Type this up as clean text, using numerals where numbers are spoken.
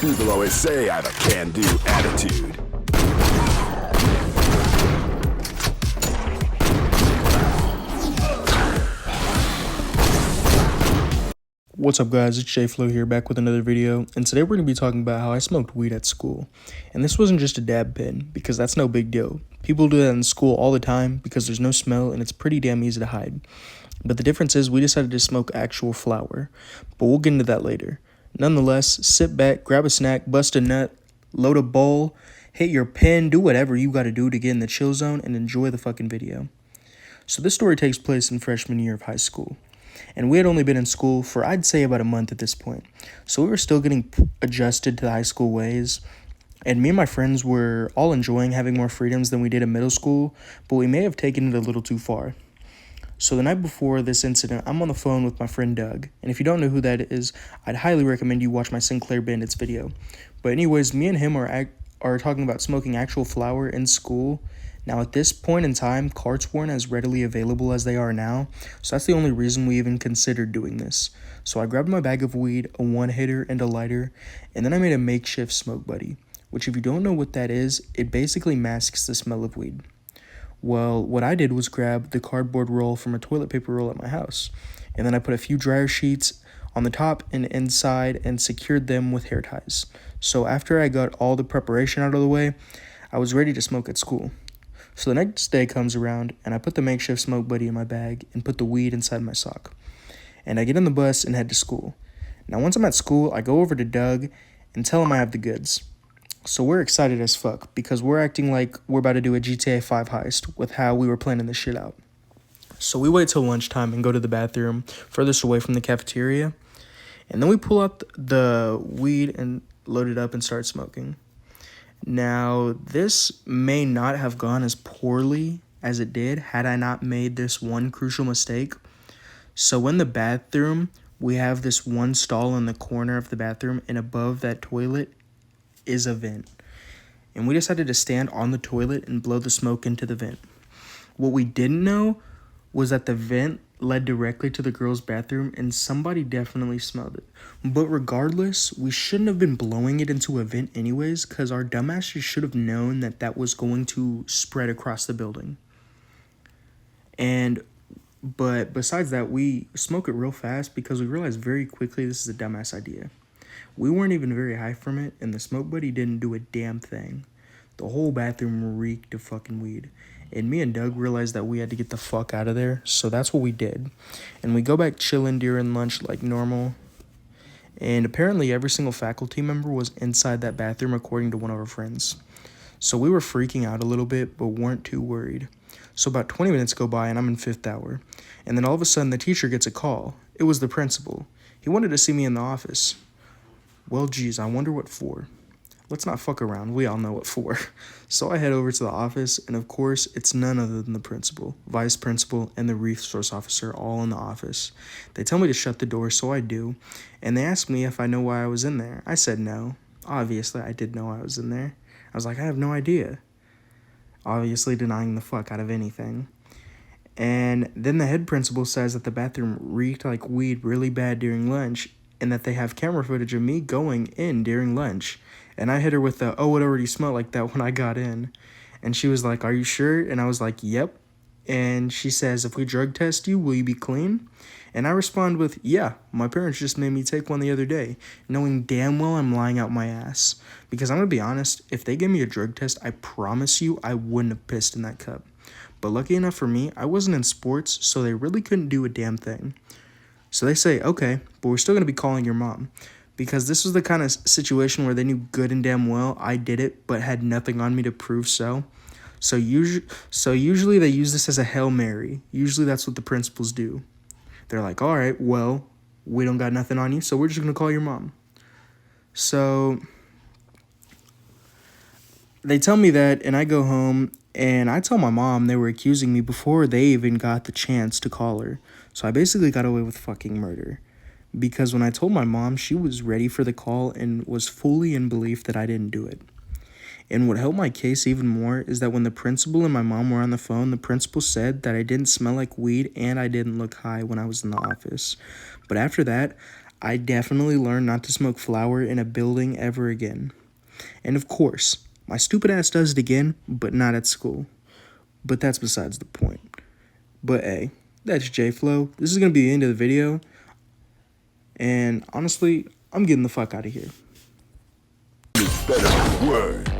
People always say I have a can-do attitude. What's up guys, it's JFlow here back with another video, and today we're going to be talking about how I smoked weed at school. And this wasn't just a dab pen, because that's no big deal. People do that in school all the time because there's no smell and it's pretty damn easy to hide. But the difference is we decided to smoke actual flower, but we'll get into that later. Nonetheless, sit back, grab a snack, bust a nut, load a bowl, hit your pen, do whatever you gotta do to get in the chill zone and enjoy the fucking video. So this story takes place in freshman year of high school. And we had only been in school for, I'd say, about a month at this point. So we were still getting adjusted to the high school ways. And me and my friends were all enjoying having more freedoms than we did in middle school, but we may have taken it a little too far. So the night before this incident, I'm on the phone with my friend Doug. And if you don't know who that is, I'd highly recommend you watch my Sinclair Bandits video. But anyways, me and him are talking about smoking actual flower in school. Now, at this point in time, carts weren't as readily available as they are now, so that's the only reason we even considered doing this. So I grabbed my bag of weed, a one-hitter, and a lighter, and then I made a makeshift smoke buddy, which if you don't know what that is, it basically masks the smell of weed. Well, what I did was grab the cardboard roll from a toilet paper roll at my house, and then I put a few dryer sheets on the top and inside and secured them with hair ties. So after I got all the preparation out of the way, I was ready to smoke at school. So the next day comes around, and I put the makeshift smoke buddy in my bag and put the weed inside my sock. And I get on the bus and head to school. Now, once I'm at school, I go over to Doug and tell him I have the goods. So we're excited as fuck because we're acting like we're about to do a GTA 5 heist with how we were planning this shit out. So we wait till lunchtime and go to the bathroom furthest away from the cafeteria. And then we pull out the weed and load it up and start smoking. Now, this may not have gone as poorly as it did had I not made this one crucial mistake. So in the bathroom, we have this one stall in the corner of the bathroom, and above that toilet is a vent. And we decided to stand on the toilet and blow the smoke into the vent. What we didn't know was that the vent led directly to the girls' bathroom, and somebody definitely smelled it. But regardless, we shouldn't have been blowing it into a vent anyways, because our dumbasses should have known that that was going to spread across the building. But besides that, we smoke it real fast because we realized very quickly this is a dumbass idea. We weren't even very high from it, and the smoke buddy didn't do a damn thing. The whole bathroom reeked of fucking weed. And me and Doug realized that we had to get the fuck out of there, so that's what we did. And we go back chilling during lunch like normal. And apparently every single faculty member was inside that bathroom according to one of our friends. So we were freaking out a little bit, but weren't too worried. So about 20 minutes go by and I'm in 5th hour. And then all of a sudden the teacher gets a call. It was the principal. He wanted to see me in the office. Well, geez, I wonder what for. Let's not fuck around. We all know what for. So I head over to the office, and of course, it's none other than the principal, vice principal, and the resource officer all in the office. They tell me to shut the door, so I do, and they ask me if I know why I was in there. I said no. Obviously, I did know I was in there. I was like, I have no idea. Obviously denying the fuck out of anything. And then the head principal says that the bathroom reeked like weed really bad during lunch, and that they have camera footage of me going in during lunch. And I hit her with the, oh, it already smelled like that when I got in. And she was like, are you sure? And I was like, yep. And she says, if we drug test you, will you be clean? And I respond with, yeah, my parents just made me take one the other day, knowing damn well I'm lying out my ass. Because I'm going to be honest, if they gave me a drug test, I promise you I wouldn't have pissed in that cup. But lucky enough for me, I wasn't in sports, so they really couldn't do a damn thing. So they say, okay, but we're still going to be calling your mom. Because this was the kind of situation where they knew good and damn well I did it, but had nothing on me to prove so. So usually they use this as a Hail Mary. Usually that's what the principals do. They're like, all right, well, we don't got nothing on you, so we're just going to call your mom. So they tell me that, and I go home, and I tell my mom they were accusing me before they even got the chance to call her. So I basically got away with fucking murder. Because when I told my mom, she was ready for the call and was fully in belief that I didn't do it. And what helped my case even more is that when the principal and my mom were on the phone, the principal said that I didn't smell like weed and I didn't look high when I was in the office. But after that, I definitely learned not to smoke flower in a building ever again. And of course, my stupid ass does it again, but not at school. But that's besides the point. But hey, that's J-Flow. This is going to be the end of the video. And honestly, I'm getting the fuck out of here. It's better than words.